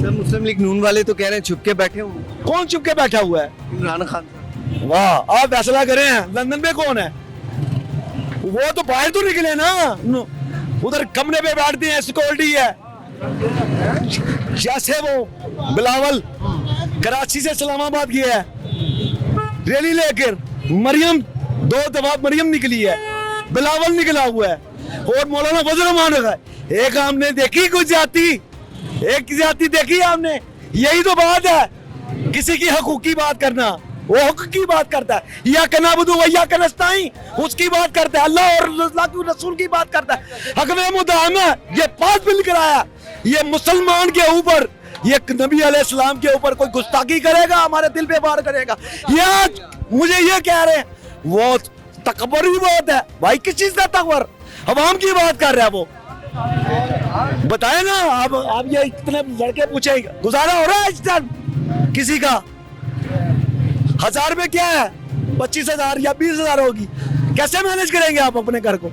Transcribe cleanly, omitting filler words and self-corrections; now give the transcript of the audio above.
Sir मुस्लिम league नून वाले तो कह रहे हैं छुप के बैठे हुए हैं। कौन चुप के बैठा हुआ है? इमरान खान साहब। वाह, आप फैसला करें हैं लंदन में कौन है? वो तो बाहर तो निकले ना, उधर कमरे पे बैठते हैं, सिक्योरिटी है। जैसे वो बिलावल कराची से इस्लामाबाद गया है रैली लेकर, मरियम 2 दफा मरियम निकली है, बिलावल निकला हुआ है, और मौलाना फजल रहमान है। एक हमने देखी कुछ जाति, एक जाति देखी आपने? यही तो बात है, किसी की हकूक की बात करना। वो हक की बात करता है, या कनाबुदु व या कनस्ताइन, उसकी बात करता है, अल्लाह और अल्लाह के रसूल की बात करता है। हक में मुदाम है, ये 5 बिल कराया, ये मुसलमान के ऊपर, ये नबी अलैहिस्सलाम के ऊपर कोई गुस्ताखी करेगा, हमारे दिल पे वार करेगा। ये मुझे ये कह रहे हैं, वो तकबर ही बहुत है भाई। किस चीज का तकबर? अवाम की बात कर रहा है वो। बताए ना आप ये इतने लड़के पूछे, गुजारा हो रहा है इस टाइम किसी का? 1000 में क्या है, 25,000 या 20,000 होगी, कैसे मैनेज करेंगे आप अपने घर को?